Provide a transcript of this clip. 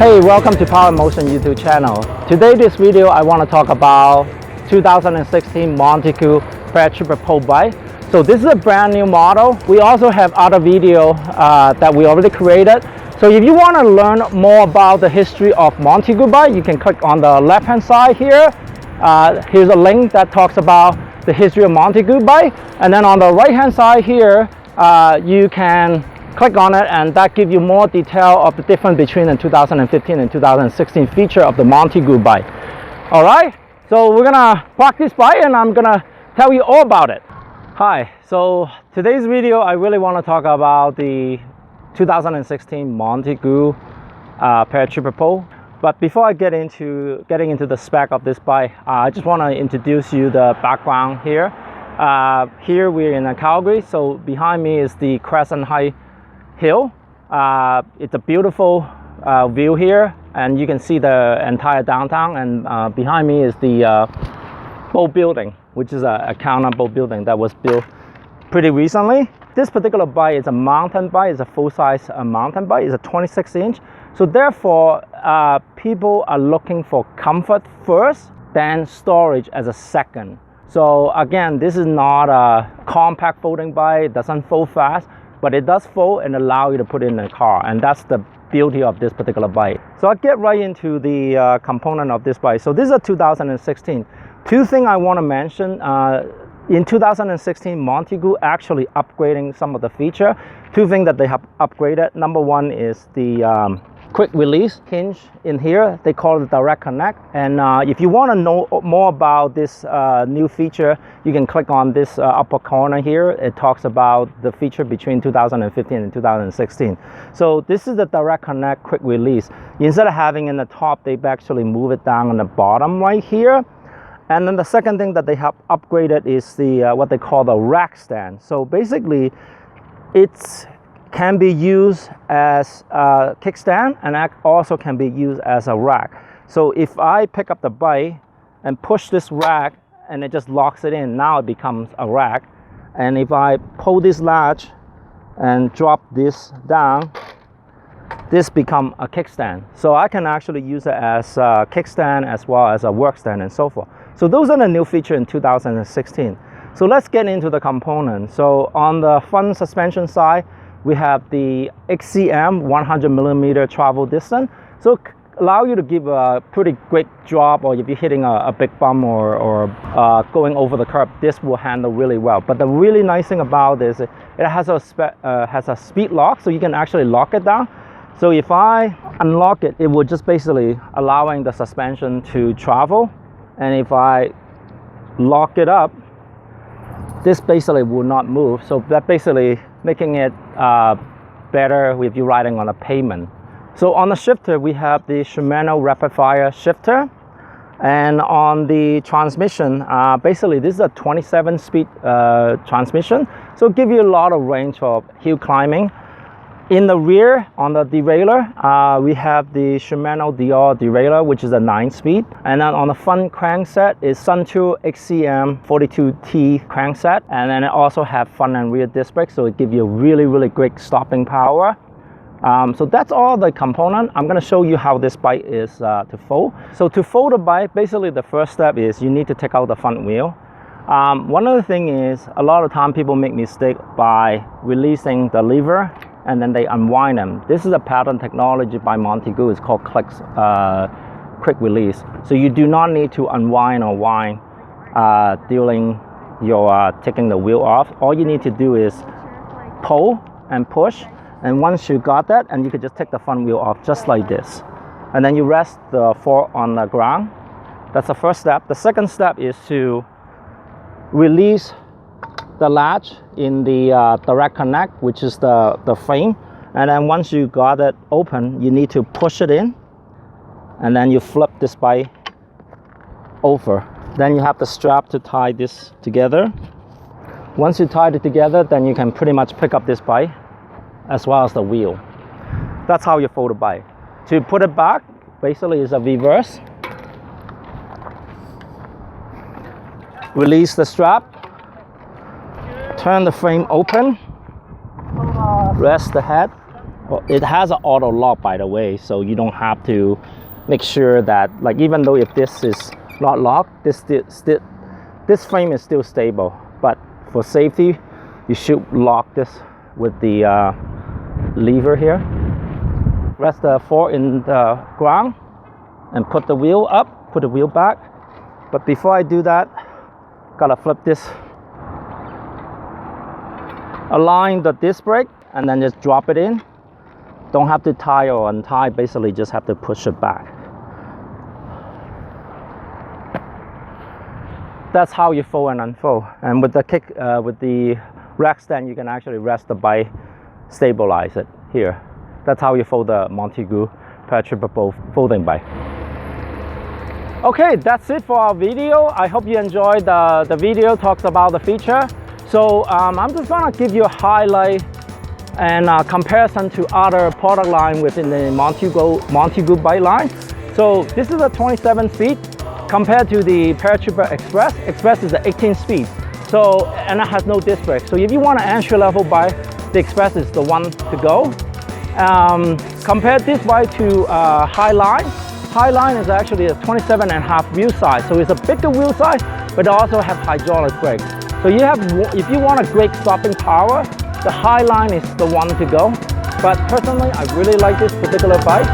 Hey, welcome to Power Motion YouTube channel. Today this video I want to talk about 2016 Montague Paratrooper Pro bike. So this is a brand new model. We also have other video that we already created. So if you want to learn more about the history of Montague bike, you can click on the left hand side here. Here's a link that talks about the history of Montague bike, and then on the right hand side here you can click on it, and that gives you more detail of the difference between the 2015 and 2016 feature of the Montague bike. All right, so we're gonna park this bike and I'm gonna tell you all about it. Hi, so today's video I really want to talk about the 2016 Montague Paratrooper Pro. But before I getting into the spec of this bike, I just want to introduce you the background here. Here we're in Calgary, so behind me is the Crescent High Hill. It's a beautiful view here, and you can see the entire downtown, and behind me is the boat building, which is a counter-boat building that was built pretty recently. This particular bike is a mountain bike. It's a full-size mountain bike. It's a 26-inch. So therefore, people are looking for comfort first, then storage as a second. So again, this is not a compact folding bike. It doesn't fold fast, but it does fold and allow you to put it in a car, and that's the beauty of this particular bike. So I'll get right into the component of this bike. So this is a 2016. Two things I want to mention. In 2016, Montague actually upgrading some of the feature. Two things that they have upgraded. Number one is the quick release hinge in here. They call it direct connect, and if you want to know more about this new feature, you can click on this upper corner here. It talks about the feature between 2015 and 2016. So this is the direct connect quick release. Instead of having in the top, they've actually moved it down on the bottom right here. And then the second thing that they have upgraded is the what they call the Rac Stand. So basically it's can be used as a kickstand, and also can be used as a rack. So if I pick up the bike and push this rack and it just locks it in, now it becomes a rack. And if I pull this latch and drop this down, this becomes a kickstand. So I can actually use it as a kickstand as well as a work stand and so forth. So those are the new features in 2016. So let's get into the components. So on the front suspension side, we have the XCM 100mm travel distance. So allow you to give a pretty quick drop, or if you're hitting a big bump or going over the curb, this will handle really well. But the really nice thing about this, it has a speed lock, so you can actually lock it down. So if I unlock it, it will just basically allowing the suspension to travel. And if I lock it up, this basically will not move. So that basically making it better if you're riding on a pavement. So on the shifter, we have the Shimano rapid fire shifter. And on the transmission, basically this is a 27-speed transmission. So it gives you a lot of range for hill climbing. In the rear, on the derailleur, we have the Shimano derailleur, which is a 9-speed. And then on the front crankset is Suntour XCM 42T crankset. And then it also have front and rear disc brakes, so it gives you really, really great stopping power. So that's all the component. I'm going to show you how this bike is to fold. So to fold the bike, basically the first step is you need to take out the front wheel. One other thing is, a lot of time people make mistake by releasing the lever and then they unwind them. This is a pattern technology by Montague. It's called quick release. So you do not need to unwind or wind during your taking the wheel off. All you need to do is pull and push, and once you got that, and you can just take the front wheel off just like this, and then you rest the fork on the ground. That's the first step. The second step is to release the latch in the direct connect, which is the frame. And then once you got it open, you need to push it in, and then you flip this bike over. Then you have the strap to tie this together. Once you tie it together, then you can pretty much pick up this bike as well as the wheel. That's how you fold the bike. To put it back, basically is a reverse. Release the strap, turn the frame open, rest the head, Well, it has an auto lock, by the way, so you don't have to make sure that, like, even though if this is not locked, this frame is still stable. But for safety, you should lock this with the lever here. Rest the fork in the ground and put the wheel up, put the wheel back. But before I do that, gotta flip this, align the disc brake, and then just drop it in. Don't have to tie or untie, basically just have to push it back. That's how you fold and unfold. And with the rack stand, you can actually rest the bike, stabilize it here. That's how you fold the Montague Paratrooper Pro folding bike. Okay, that's it for our video. I hope you enjoyed the video, talks about the feature. So I'm just gonna give you a highlight and comparison to other product line within the Montague bike line. So this is a 27 speed compared to the Paratrooper Express. Express is an 18 speed. So, and it has no disc brake. So if you want an entry level bike, the Express is the one to go. Compare this bike to Highline. Highline is actually a 27.5 wheel size. So it's a bigger wheel size, but it also have hydraulic brakes. So you have, if you want a great stopping power, the Highline is the one to go. But personally, I really like this particular bike.